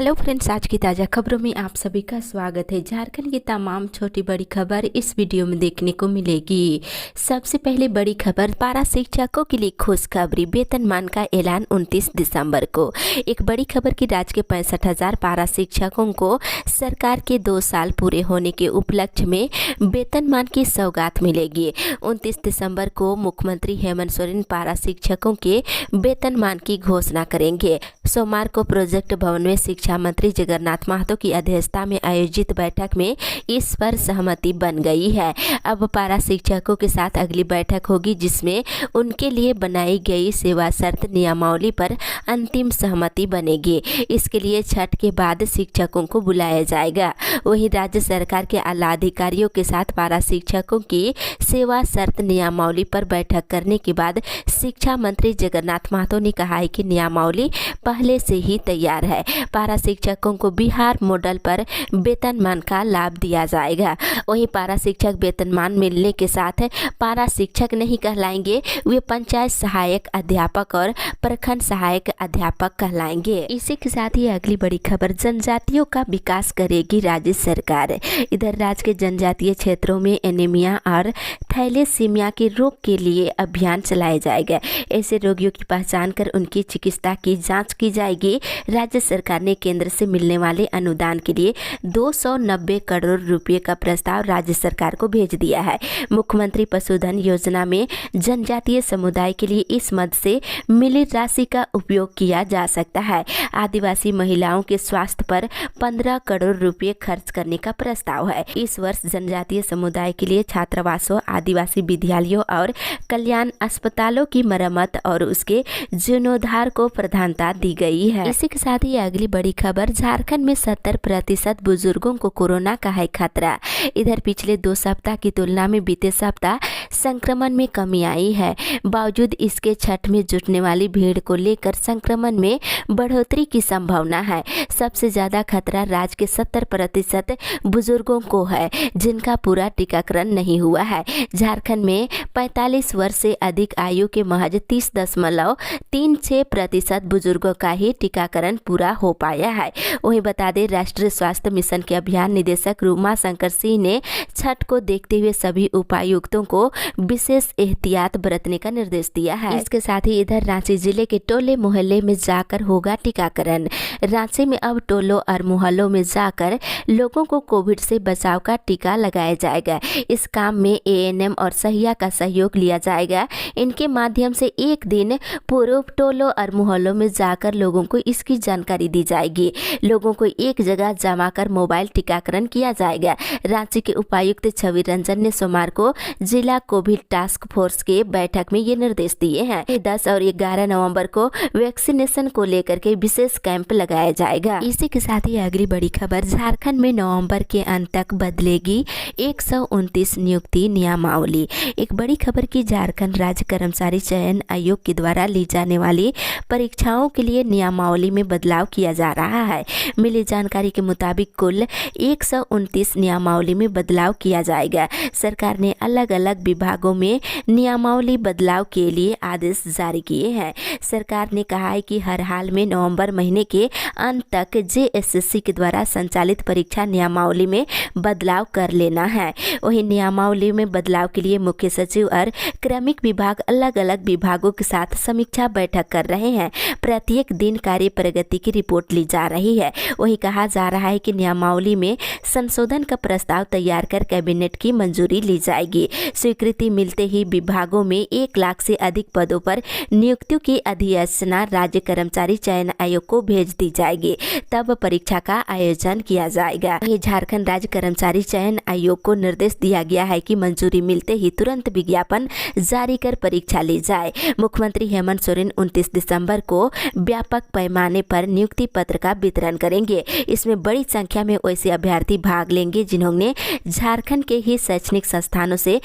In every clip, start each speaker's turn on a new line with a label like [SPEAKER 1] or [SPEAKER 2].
[SPEAKER 1] Hello friends, आज की ताज़ा खबरों में आप सभी का स्वागत है। झारखंड की तमाम छोटी बड़ी खबर इस वीडियो में देखने को मिलेगी। सबसे पहले बड़ी खबर, पारा शिक्षकों के लिए खुशखबरी, वेतनमान का ऐलान 29 दिसंबर को। एक बड़ी खबर की राज्य के 65,000 पारा शिक्षकों को सरकार के 2 साल पूरे होने के उपलक्ष्य में वेतनमान की सौगात मिलेगी। 29 दिसंबर को मुख्यमंत्री हेमंत सोरेन पारा शिक्षकों के वेतनमान की घोषणा करेंगे। सोमवार को प्रोजेक्ट भवन में शिक्षा मंत्री जगन्नाथ महतो की अध्यक्षता में आयोजित बैठक में इस पर सहमति बन गई है। अब पारा शिक्षकों के साथ अगली बैठक होगी, जिसमें उनके लिए बनाई गई सेवा शर्त नियमावली पर अंतिम सहमति बनेगी। इसके लिए छठ के बाद शिक्षकों को बुलाया जाएगा। वहीं राज्य सरकार के आला अधिकारियों के साथ पारा शिक्षकों की सेवा शर्त नियमावली पर बैठक करने के बाद शिक्षा मंत्री जगन्नाथ महतो ने कहा है कि नियमावली पहले से ही तैयार है। पारा शिक्षकों को बिहार मॉडल पर वेतनमान का लाभ दिया जाएगा। वहीं पारा शिक्षक वेतनमान मिलने के साथ पारा शिक्षक नहीं कहलाएंगे, वे पंचायत सहायक अध्यापक और प्रखंड सहायक अध्यापक कहलाएंगे। इसी के साथ ही अगली बड़ी खबर, जनजातियों का विकास करेगी राज्य सरकार। इधर राज्य के जनजातीय क्षेत्रों में एनीमिया और थैलेसीमिया के रोग के लिए अभियान चलाया जाएगा। ऐसे रोगियों की पहचान कर उनकी चिकित्सा की जाँच की जाएगी। राज्य सरकार ने केंद्र से मिलने वाले अनुदान के लिए 290 करोड़ रुपए का प्रस्ताव राज्य सरकार को भेज दिया है। मुख्यमंत्री पशुधन योजना में जनजातीय समुदाय के लिए इस मद से मिली राशि का उपयोग किया जा सकता है। आदिवासी महिलाओं के स्वास्थ्य पर 15 करोड़ रुपए खर्च करने का प्रस्ताव है। इस वर्ष जनजातीय समुदाय के लिए छात्रावासों, आदिवासी विद्यालयों और कल्याण अस्पतालों की मरम्मत और उसके जीर्णोद्धार को प्रधानता दी गई है। इसी के साथ ही अगली बड़ी खबर, झारखंड में 70% बुजुर्गों को कोरोना का है खतरा। इधर पिछले 2 सप्ताह की तुलना में बीते सप्ताह संक्रमण में कमी आई है। बावजूद इसके छठ में जुटने वाली भीड़ को लेकर संक्रमण में बढ़ोतरी की संभावना है। सबसे ज्यादा खतरा राज्य के 70% बुजुर्गों को है, जिनका पूरा टीकाकरण नहीं हुआ है। झारखंड में 45 वर्ष से अधिक आयु के महज 30.36% बुजुर्गों का ही टीकाकरण पूरा हो पाया है। वहीं बता दें, राष्ट्रीय स्वास्थ्य मिशन के अभियान निदेशक रूमा शंकर सिंह ने छठ को देखते हुए सभी उपायुक्तों को विशेष एहतियात बरतने का निर्देश दिया है। इसके साथ ही इधर रांची जिले के टोले मोहल्ले में जाकर होगा टीकाकरण। रांची में अब टोलों और मोहल्लों में जाकर लोगों को कोविड से बचाव का टीका लगाया जाएगा। इस काम में एएनएम और सहिया का सहयोग लिया जाएगा। इनके माध्यम से एक दिन पूर्व टोलों और मोहल्लों में जाकर लोगों को इसकी जानकारी दी जाएगी। लोगों को एक जगह जमा कर मोबाइल टीकाकरण किया जाएगा। रांची के उपायुक्त छवि रंजन ने सोमवार को जिला कोविड टास्क फोर्स के बैठक में ये निर्देश दिए हैं। 10 और 11 नवंबर को वैक्सीनेशन को लेकर के विशेष कैंप लगाया जाएगा। इसी के साथ ही अगली बड़ी खबर, झारखंड में नवंबर के अंत तक बदलेगी 129 नियुक्ति नियमावली। एक बड़ी खबर की, झारखंड राज्य कर्मचारी चयन आयोग के द्वारा ली जाने वाली परीक्षाओं के लिए नियमावली में बदलाव किया जा रहा है। मिली जानकारी के मुताबिक कुल 129 नियमावली में बदलाव किया जाएगा। सरकार ने अलग अलग विभागों में नियमावली बदलाव के लिए आदेश जारी किए हैं। सरकार ने कहा है कि हर हाल में नवंबर महीने के अंत तक जेएसएससी के द्वारा संचालित परीक्षा नियमावली में बदलाव कर लेना है। वहीं नियमावली में बदलाव के लिए मुख्य सचिव और क्रमिक विभाग अलग अलग विभागों के साथ समीक्षा बैठक कर रहे हैं। प्रत्येक दिन कार्य प्रगति की रिपोर्ट ली जा रही है। वहीं कहा जा रहा है कि नियमावली में संशोधन का प्रस्ताव तैयार कर कैबिनेट की मंजूरी ली जाएगी। स्वीकृति मिलते ही विभागों में 1 लाख से अधिक पदों पर नियुक्तियों की अधिसूचना राज्य कर्मचारी चयन आयोग को भेज दी जाएगी। तब परीक्षा का आयोजन किया जाएगा। वहीं झारखंड राज्य कर्मचारी चयन आयोग को निर्देश दिया गया है कि मंजूरी मिलते ही तुरंत विज्ञापन जारी कर परीक्षा ली जाए। मुख्यमंत्री हेमंत सोरेन 29 दिसंबर को व्यापक पैमाने पर नियुक्ति पत्र का वितरण करेंगे। इसमें बड़ी संख्या में वैसे अभ्यर्थी भाग लेंगे जिन्होंने झारखंड के ही शैक्षणिक संस्थानों से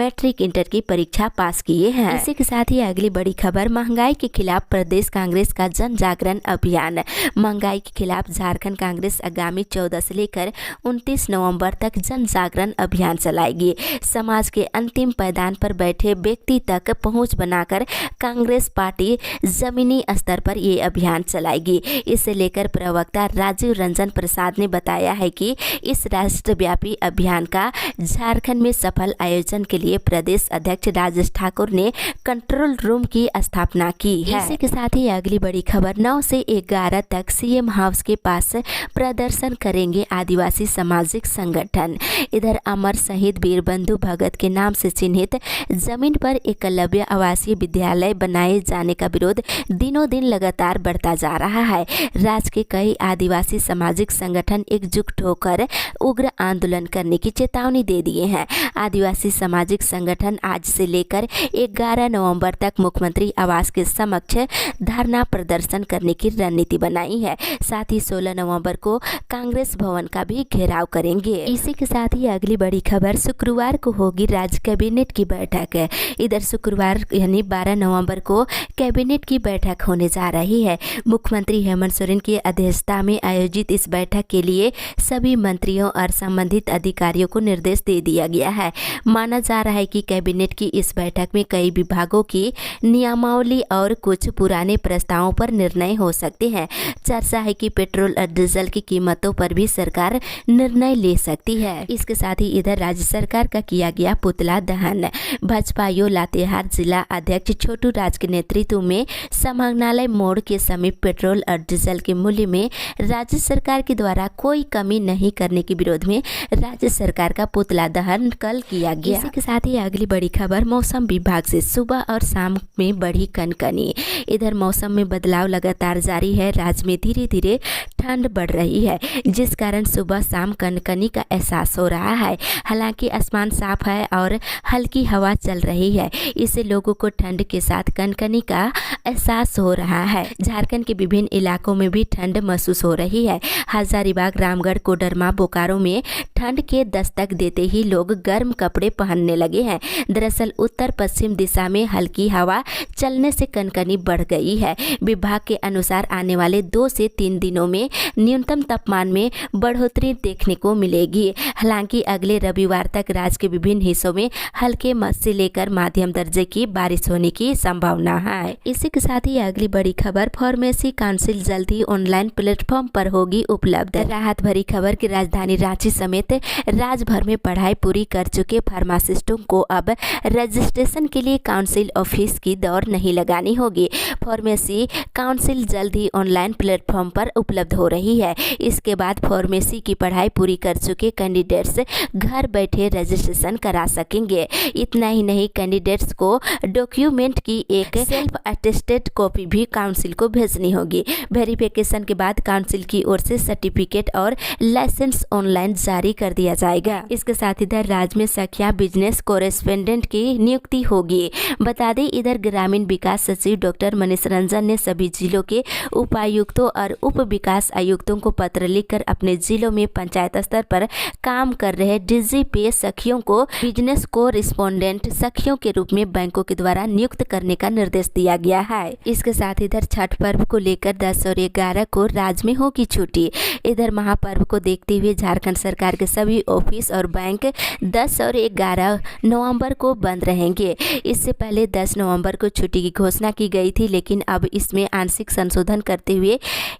[SPEAKER 1] मैट्रिक इंटर की परीक्षा पास किए हैं। इसी के साथ ही अगली बड़ी खबर, महंगाई के खिलाफ प्रदेश कांग्रेस का जन जागरण अभियान। महंगाई के खिलाफ झारखंड कांग्रेस आगामी 14 से लेकर 29 नवंबर तक जन जागरण अभियान चलाएगी। समाज के अंतिम पायदान पर बैठे व्यक्ति तक पहुंच बनाकर कांग्रेस पार्टी जमीनी स्तर पर ये अभियान चलाएगी। इसे लेकर प्रवक्ता राजीव रंजन प्रसाद ने बताया है कि इस राष्ट्रव्यापी अभियान का झारखंड में सफल आयोजन के लिए प्रदेश अध्यक्ष राजेश ठाकुर ने कंट्रोल रूम की स्थापना की है। इसी के साथ ही अगली बड़ी खबर, 9 से 11 तक सीएम हाउस के पास प्रदर्शन करेंगे आदिवासी सामाजिक संगठन। इधर अमर शहीद वीर बंधु भगत के नाम से चिन्हित जमीन पर एकलव्य आवासीय विद्यालय बनाए जाने का विरोध दिनों दिन लगातार बढ़ता जा रहा है। राज्य के कई आदिवासी सामाजिक संगठन एकजुट होकर उग्र आंदोलन करने की चेतावनी दे दिए हैं। आदिवासी सामाजिक संगठन आज से लेकर 11 नवंबर तक मुख्यमंत्री आवास के समक्ष धरना प्रदर्शन करने की रणनीति बनाई है। साथ ही 16 नवंबर को कांग्रेस भवन का भी घेराव करेंगे। इसी के साथ ही अगली बड़ी खबर, शुक्रवार को होगी राज्य कैबिनेट की बैठक। इधर शुक्रवार यानी 12 नवंबर को कैबिनेट की बैठक होने जा रही है। मुख्यमंत्री हेमंत सोरेन की अध्यक्षता में आयोजित इस बैठक के लिए सभी मंत्रियों और संबंधित अधिकारियों को निर्देश दे दिया गया है। माना जा रहा है कि कैबिनेट की इस बैठक में कई विभागों की नियमावली और कुछ पुराने प्रस्तावों पर निर्णय हो सकते हैं। चर्चा है कि पेट्रोल और डीजल की कीमतों पर भी सरकार निर्णय ले सकती है। इसके साथ ही इधर राज्य सरकार का किया गया पुतला दहन। भाजपा लातेहार जिला अध्यक्ष छोटू राज के नेतृत्व में समाहरणालय मोड़ के समीप पेट्रोल और डीजल के मूल्य में राज्य सरकार के द्वारा कोई कमी नहीं करने के विरोध में राज्य सरकार का पुतला दहन कल किया गया। इसी के साथ ही अगली बड़ी खबर, मौसम विभाग से सुबह और शाम में बढ़ी कनकनी। इधर मौसम में बदलाव लगातार जारी है। राज्य में धीरे धीरे ठंड बढ़ रही है, जिस कारण सुबह शाम कनकनी का एहसास हो रहा है। हालांकि आसमान साफ है और हल्की हवा चल रही है, इससे लोगों को ठंड के साथ कनकनी का एहसास हो रहा है। झारखंड के विभिन्न इलाकों में भी ठंड महसूस हो रही है। हजारीबाग, रामगढ़, कोडरमा, बोकारो में ठंड के दस्तक देते ही लोग गर्म कपड़े पहनने लगे हैं। दरअसल उत्तर पश्चिम दिशा में हल्की हवा चलने से कनकनी बढ़ गई है। विभाग के अनुसार आने वाले 2 से 3 दिनों में न्यूनतम तापमान में बढ़ोतरी देखने को मिलेगी। हालांकि अगले रविवार तक राज्य के विभिन्न हिस्सों में हल्के से लेकर मध्यम दर्जे की बारिश होने की संभावना है। इसी के साथ ही अगली बड़ी खबर, फार्मेसी काउंसिल जल्द ही ऑनलाइन प्लेटफॉर्म पर होगी उपलब्ध। राहत भरी खबर की राजधानी रांची समेत राज्य भर में पढ़ाई पूरी कर चुके फार्मासिस्टों को अब रजिस्ट्रेशन के लिए काउंसिल ऑफिस की दौड़ नहीं लगानी होगी। फार्मेसी काउंसिल जल्द ही ऑनलाइन प्लेटफॉर्म पर उपलब्ध हो रही है। इसके बाद फार्मेसी की पढ़ाई पूरी कर चुके कैंडिडेट्स घर बैठे रजिस्ट्रेशन करा सकेंगे। इतना ही नहीं, कैंडिडेट्स को डॉक्यूमेंट की एक सेल्फ अटेस्टेड कॉपी भी काउंसिल को भेजनी होगी। वेरिफिकेशन के बाद काउंसिल की ओर से सर्टिफिकेट और लाइसेंस ऑनलाइन जारी कर दिया जाएगा। इसके साथ इधर राज्य में सखिया बिजनेस कोरेस्पोंडेंट की नियुक्ति होगी। बता दें, इधर ग्रामीण विकास सचिव डॉक्टर मनीष रंजन ने सभी जिलों के उपायुक्तों और उप विकास आयुक्तों को पत्र लिखकर अपने जिलों में पंचायत स्तर पर काम कर रहे डीजीपी सखियों को बिजनेस कोरेस्पोंडेंट सखियों के रूप में बैंकों के द्वारा नियुक्त करने का निर्देश दिया गया है। इसके साथ इधर छठ पर्व को लेकर 10 और 11 को राज्य में होगी छुट्टी। इधर महापर्व को देखते हुए झारखंड सरकार के सभी ऑफिस और बैंक 10 और 11 नवंबर को बंद रहेंगे। इससे पहले 10 नवंबर को छुट्टी की घोषणा की गई थी, लेकिन अब इसमें आंशिक संशोधन करते हुए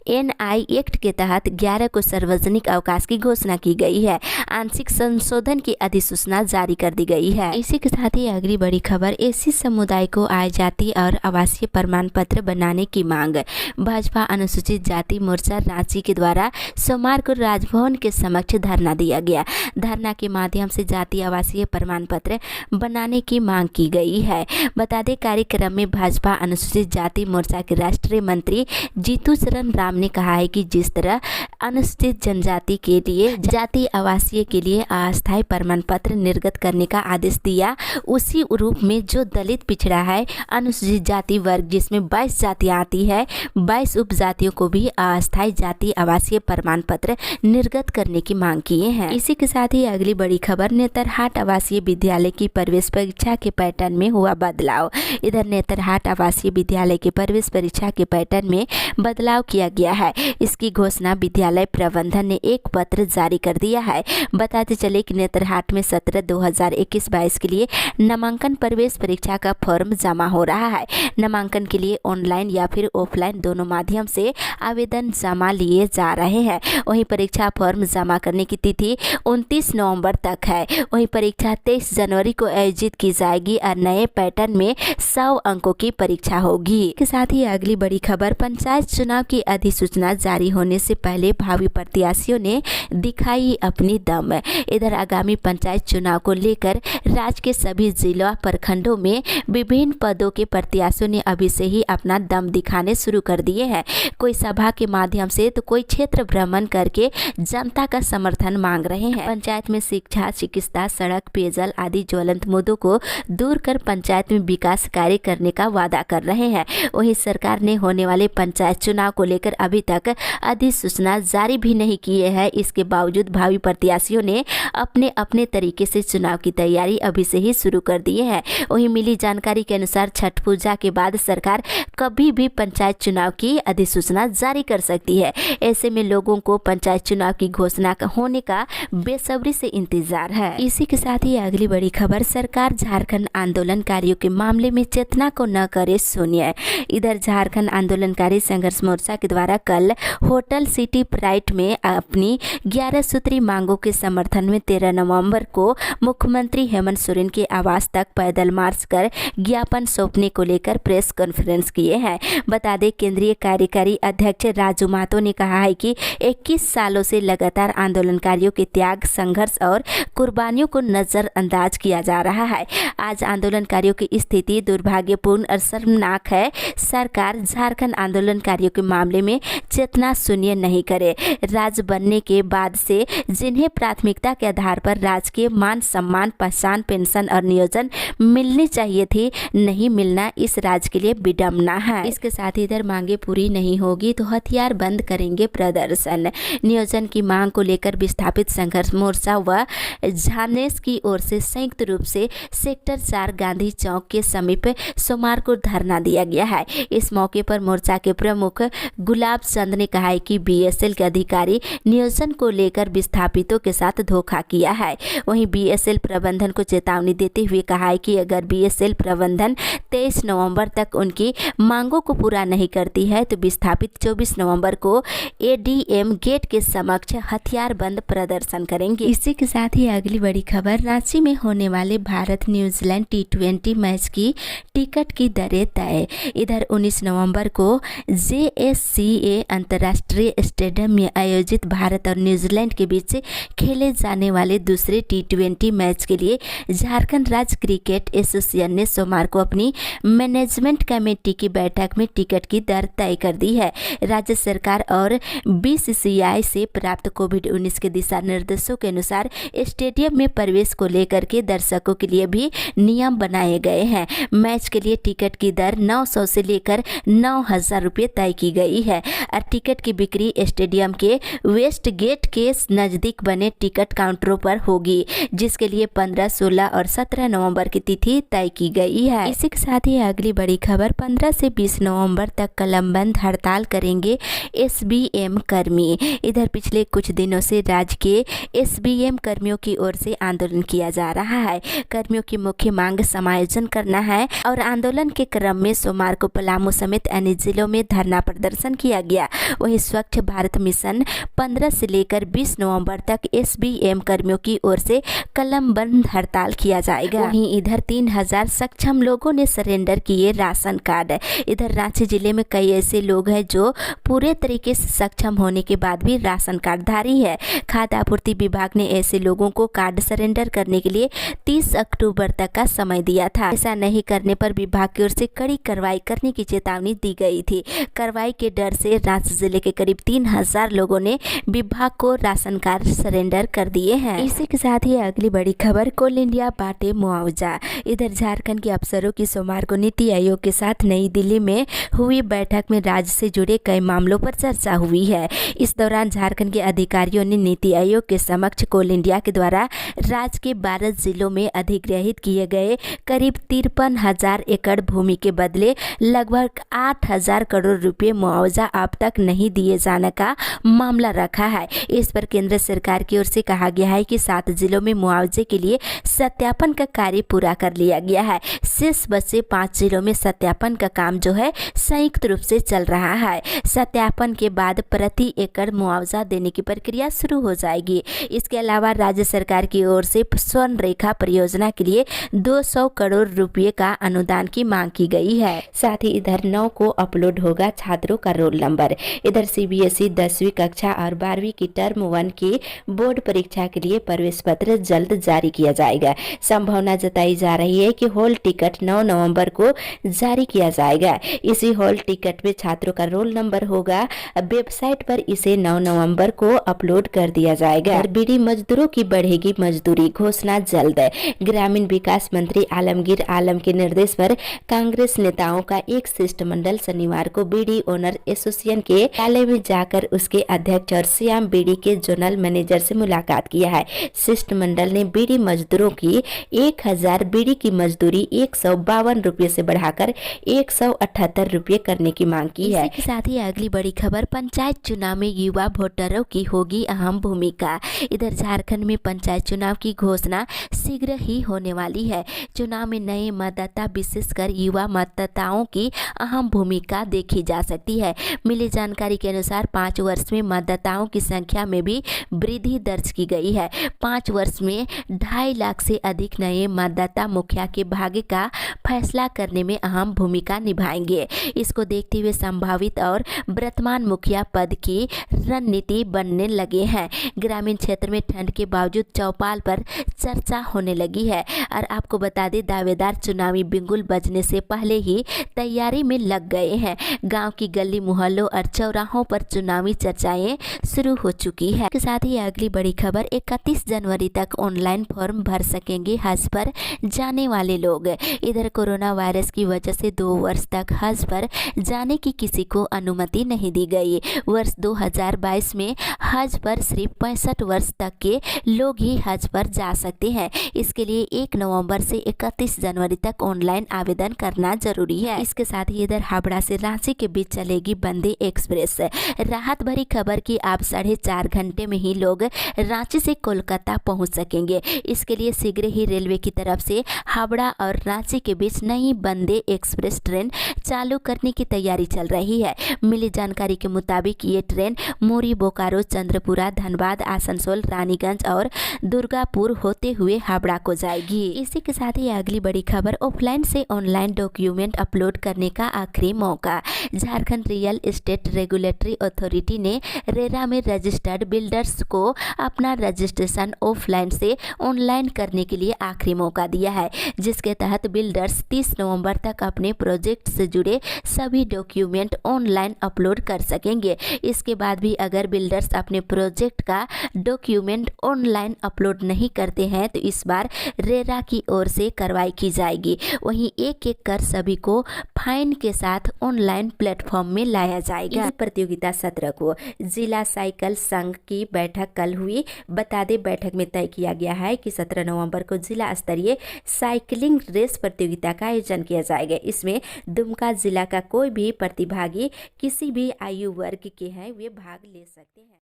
[SPEAKER 1] एनआई एक्ट के तहत 11 को सार्वजनिक अवकाश की घोषणा की गई है। आंशिक संशोधन की अधिसूचना जारी कर दी गई है। इसी के साथ ही अगली बड़ी खबर, एसी समुदाय को आय जाति और आवासीय प्रमाण पत्र बनाने की मांग। भाजपा अनुसूचित जाति मोर्चा रांची के द्वारा सोमवार को राजभवन के समक्ष धरना दिया गया। धरना के माध्यम से जाति आवासीय प्रमाण पत्र बनाने की मांग की गई है। बता दें, कार्यक्रम में भाजपा अनुसूचित जाति मोर्चा के राष्ट्रीय मंत्री जीतू शरण राम ने कहा है कि जिस तरह अनुसूचित जनजाति के लिए जाति आवासीय के लिए अस्थायी प्रमाण पत्र निर्गत करने का आदेश दिया, उसी रूप में जो दलित पिछड़ा है अनुसूचित जाति वर्ग जिसमें 22 जातियां आती है, 22 उपजातियों को भी अस्थायी जाति आवासीय प्रमाण पत्र निर्गत करने की मांग किए हैं। इसी के साथ ही अगली बड़ी खबर, नेतरहाट आवासीय विद्यालय विद्यालय की प्रवेश परीक्षा के पैटर्न में हुआ बदलाव। इधर नेतरहाट आवासीय विद्यालय के प्रवेश परीक्षा के पैटर्न में बदलाव किया गया है। इसकी घोषणा विद्यालय प्रबंधन ने एक पत्र जारी कर दिया है। बताते चले कि नेतरहाट में 17-2021-22 के लिए नामांकन प्रवेश परीक्षा का फॉर्म जमा हो रहा है। नामांकन के लिए ऑनलाइन या फिर ऑफलाइन दोनों माध्यम से आवेदन जमा लिए जा रहे हैं। वहीं परीक्षा फॉर्म जमा करने की तिथि 29 नवंबर तक है। वहीं परीक्षा 23 जनवरी को आयोजित की जाएगी और नए पैटर्न में 100 अंकों की परीक्षा होगी। इसके साथ ही अगली बड़ी खबर, पंचायत चुनाव की अधिसूचना जारी होने से पहले भावी प्रत्याशियों ने दिखाई अपनी दम। इधर आगामी पंचायत चुनाव को लेकर राज्य के सभी जिला प्रखंडों में विभिन्न पदों के प्रत्याशियों ने अभी से ही अपना दम दिखाने शुरू कर दिए हैं। कोई सभा के माध्यम से तो कोई क्षेत्र भ्रमण करके जनता का समर्थन मांग रहे हैं। पंचायत में शिक्षा, चिकित्सा, सड़क, पेयजल आदि ज्वलंत मुद्दों को दूर कर पंचायत में विकास कार्य करने का वादा कर रहे हैं। वहीं सरकार ने होने वाले पंचायत चुनाव को लेकर अभी तक अधिसूचना जारी भी नहीं किए है। इसके बावजूद भावी प्रत्याशियों ने अपने अपने तरीके से चुनाव की तैयारी अभी से ही शुरू कर दी है। वहीं मिली जानकारी के अनुसार छठ पूजा के बाद सरकार कभी भी पंचायत चुनाव की अधिसूचना जारी कर सकती है। ऐसे में लोगों को पंचायत चुनाव की घोषणा होने का बेसब्री से इंतजार है। इसी के साथ ही अगली बड़ी खबर, सरकार झारखंड आंदोलनकारियों के मामले में चेतना को न करे शून्य। इधर झारखंड आंदोलनकारी संघर्ष मोर्चा के द्वारा कल होटल सिटी प्राइड में अपनी 11 सूत्री मांगों के समर्थन में 13 नवंबर को मुख्यमंत्री हेमंत सोरेन के आवास तक पैदल मार्च कर ज्ञापन सौंपने को लेकर प्रेस कॉन्फ्रेंस किए हैं। बता दें, केंद्रीय कार्यकारी अध्यक्ष राजू महतो ने कहा है कि 21 सालों से लगातार आंदोलनकारियों के त्याग, संघर्ष और कुर्बानियों को नजरअंदाज किया जा रहा है। आज आंदोलनकारियों की स्थिति दुर्भाग्यपूर्ण और शर्मनाक है। सरकार झारखंड आंदोलनकारियों के मामले में चेतना शून्य नहीं करे। राज्य बनने के बाद से जिन्हें प्राथमिकता के आधार पर राजकीय मान सम्मान, पहचान, पेंशन और नियोजन मिलनी चाहिए थी, नहीं मिलना इस राज्य के लिए विडंबना है। इसके साथ ही इधर मांगे पूरी नहीं होगी तो हथियार बंद करेंगे प्रदर्शन। नियोजन की मांग को लेकर विस्थापित संघर्ष मोर्चा व झानेस की ओर से संयुक्त रूप से सेक्टर 4 गांधी चौक के समीप सोमवार को धरना दिया गया है। इस मौके पर मोर्चा के प्रमुख गुलाब चंद ने कहा है कि बीएसएल के अधिकारी नियोजन को लेकर विस्थापितों के साथ धोखा किया है। वहीं बीएसएल प्रबंधन को चेतावनी देते हुए कहा है कि अगर बीएसएल प्रबंधन 23 नवंबर तक उनकी मांगों को पूरा नहीं करती है तो विस्थापित 24 नवंबर को एडीएम गेट के समक्ष हथियार बंद प्रदर्शन करेंगे। इसी के साथ ही अगली बड़ी खबर, रांची में होने वाले भारत न्यूजीलैंड T20 मैच की टिकट की दरें तय। इधर 19 नवंबर को JSCA अंतर्राष्ट्रीय स्टेडियम में आयोजित भारत और न्यूजीलैंड के बीच खेले जाने वाले दूसरे T20 मैच के लिए झारखंड राज्य क्रिकेट एसोसिएशन ने सोमवार को अपनी मैनेजमेंट कमेटी की बैठक में टिकट की दर तय कर दी है। राज्य सरकार और BCCI से प्राप्त कोविड-19 के दिशा निर्देशों के अनुसार स्टेडियम में प्रवेश को लेकर के दर्शकों के लिए भी नियम बनाए गए हैं। मैच के लिए टिकट की दर 900 से लेकर 9,000 रुपये तय की गई है और टिकट की बिक्री स्टेडियम के वेस्ट गेट के नजदीक बने टिकट काउंटरों पर होगी, जिसके लिए 15, 16 और 17 नवंबर की तिथि तय की गई है। इसी के साथ ही अगली बड़ी खबर, 15 से 20 नवंबर तक कलमबंद हड़ताल करेंगे SBM कर्मी। इधर पिछले कुछ दिनों से राज्य के SBM कर्मियों की ओर से आंदोलन किया जा रहा है। कर्मियों की मुख्य मांग समायोजन करना है और आंदोलन के क्रम में सोमवार को पलामू समेत अन्य जिलों में धरना प्रदर्शन किया गया। वहीं स्वच्छ भारत मिशन 15 से लेकर 20 नवंबर तक SBM कर्मियों की ओर से कलमबंद हड़ताल किया जाएगा। वहीं इधर 3000 सक्षम लोगों ने सरेंडर किए राशन कार्ड। इधर रांची जिले में कई ऐसे लोग हैं जो पूरे तरीके से सक्षम होने के बाद भी राशन कार्ड धारी है। खाद्य आपूर्ति विभाग ने ऐसे लोगों को कार्ड सरेंडर करने के लिए 30 अक्टूबर तक का समय दिया था। ऐसा नहीं करने पर विभाग की ओर से कड़ी कार्रवाई करने की चेतावनी दी गई थी। कार्रवाई के डर से रांची जिले के करीब 3000 लोगों ने विभाग को राशन कार्ड सरेंडर कर दिए हैं। इसी के साथ ही अगली बड़ी खबर, कोल इंडिया बांटे मुआवजा। इधर झारखंड के अफसरों की सोमवार को नीति आयोग के साथ नई दिल्ली में हुई बैठक में राज्य से जुड़े कई मामलों पर चर्चा हुई है। इस दौरान झारखंड के अधिकारियों ने नीति आयोग के समक्ष कोल इंडिया के द्वारा राज्य के 12 जिलों में अधिग्रहित किए गए करीब 53,000 एकड़ भूमि के बदले लगभग 8,000 करोड़ रुपए मुआवजा अब तक नहीं दिए जाने का मामला रखा है। इस पर केंद्र सरकार की ओर से कहा गया है कि 7 जिलों में मुआवजे के लिए सत्यापन का कार्य पूरा कर लिया गया है। शेष बचे 5 जिलों में सत्यापन का काम जो है संयुक्त रूप से चल रहा है। सत्यापन के बाद प्रति एकड़ मुआवजा देने की प्रक्रिया शुरू हो जाएगी। इसके अलावा राज्य सरकार की ओर से स्वर्ण रेखा परियोजना के लिए 200 करोड़ रुपए का अनुदान की मांग की गई है। साथ ही इधर 9 को अपलोड होगा छात्रों का रोल नंबर। इधर सीबीएसई 10वीं कक्षा और 12वीं की टर्म 1 की बोर्ड परीक्षा के लिए प्रवेश पत्र जल्द जारी किया जाएगा। संभावना जताई जा रही है कि हॉल टिकट 9 नवंबर को जारी किया जाएगा। इसी हॉल टिकट में छात्रों का रोल नंबर होगा। वेबसाइट पर इसे 9 नवंबर को अपलोड कर दिया जाएगा। बीड़ी मजदूरों की बढ़ेगी मजदूरी, घोषणा जल्द। ग्रामीण विकास मंत्री आलमगीर आलम के निर्देश पर कांग्रेस नेताओं का एक शिष्टमंडल शनिवार को बीड़ी ओनर एसोसिएशन के कार्यालय में जाकर उसके अध्यक्ष और श्याम बीड़ी के जोनल मैनेजर से मुलाकात किया है। शिष्टमंडल ने बीड़ी मजदूरों की 1000 बीड़ी की मजदूरी 152 रुपये से बढ़ाकर 178 रुपये करने की मांग की है। इसके साथ ही अगली बड़ी खबर, पंचायत चुनाव में युवा वोटरों की होगी अहम भूमिका। इधर झारखंड में पंचायत चुनाव की घोषणा शीघ्र ही होने वाली है। चुनाव में नए मतदाता विशेषकर युवा मतदाताओं की अहम भूमिका देखी जा सकती है। मिली जानकारी के अनुसार 5 वर्ष में मतदाताओं की संख्या में भी वृद्धि दर्ज की गई है। 5 वर्ष में 2.5 लाख से अधिक नए मतदाता मुखिया के भाग्य का फैसला करने में अहम भूमिका निभाएंगे। इसको देखते हुए संभावित और वर्तमान मुखिया पद की रणनीति बनने लगे हैं। ग्रामीण क्षेत्र में ठंड के बावजूद चौपाल पर चर्चा होने लगी है और आपको बता दें, दावेदार चुनावी बिंगुल बजने से पहले ही तैयारी में लग गए हैं। गांव की गली मोहल्लों और चौराहों पर चुनावी चर्चाएं शुरू हो चुकी है। इसके साथ ही अगली बड़ी खबर, 31 जनवरी तक ऑनलाइन फॉर्म भर सकेंगे हज पर जाने वाले लोग। इधर कोरोना वायरस की वजह से 2 वर्ष तक हज पर जाने की किसी को अनुमति नहीं दी गई। वर्ष 2022 में हज पर सिर्फ 65 वर्ष तक के लोग ही हज पर जा सकते हैं। इसके लिए 1 नवंबर से 31 जनवरी तक ऑनलाइन आवेदन करना जरूरी है। इसके साथ ही इधर हावड़ा से रांची के बीच चलेगी वंदे एक्सप्रेस। राहत भरी खबर कि आप 4.5 घंटे में ही लोग रांची से कोलकाता पहुंच सकेंगे। इसके लिए शीघ्र ही रेलवे की तरफ से हावड़ा और रांची के बीच नई वंदे एक्सप्रेस ट्रेन चालू करने की तैयारी चल रही है। मिली जानकारी के मुताबिक ये ट्रेन मोरी, बोकारो, चंद्रपुरा, धनबाद, आसनसोल, रानीगंज और दुर्गापुर होते हुए हावड़ा को जाएगी। इसी के साथ ही अगली बड़ी खबर, ऑफलाइन से ऑनलाइन डॉक्यूमेंट अपलोड करने का आखिरी मौका। Jharkhand real estate regulatory authority ने रेरा में रजिस्टर्ड बिल्डर्स को अपना रजिस्ट्रेशन ऑफलाइन से ऑनलाइन करने के लिए आखिरी मौका दिया है, जिसके तहत बिल्डर्स 30 नवंबर तक अपने प्रोजेक्ट से जुड़े सभी डॉक्यूमेंट ऑनलाइन अपलोड कर सकेंगे। इसके बाद भी अगर बिल्डर्स अपने प्रोजेक्ट का डॉक्यूमेंट ऑनलाइन अपलोड नहीं करते हैं तो इस बार रेरा की ओर से कार्रवाई की जाएगी। वहीं एक कर सभी को फाइन के साथ ऑनलाइन प्लेटफॉर्म में लाया जाएगा। प्रतियोगिता सत्र को जिला साइकिल संघ की बैठक कल हुई। बता दें, बैठक में तय किया गया है कि 17 नवंबर को जिला स्तरीय साइकिलिंग रेस प्रतियोगिता का आयोजन किया जाएगा। इसमें दुमका जिला का कोई भी प्रतिभागी किसी भी आयु वर्ग के हैं वे भाग ले सकते हैं।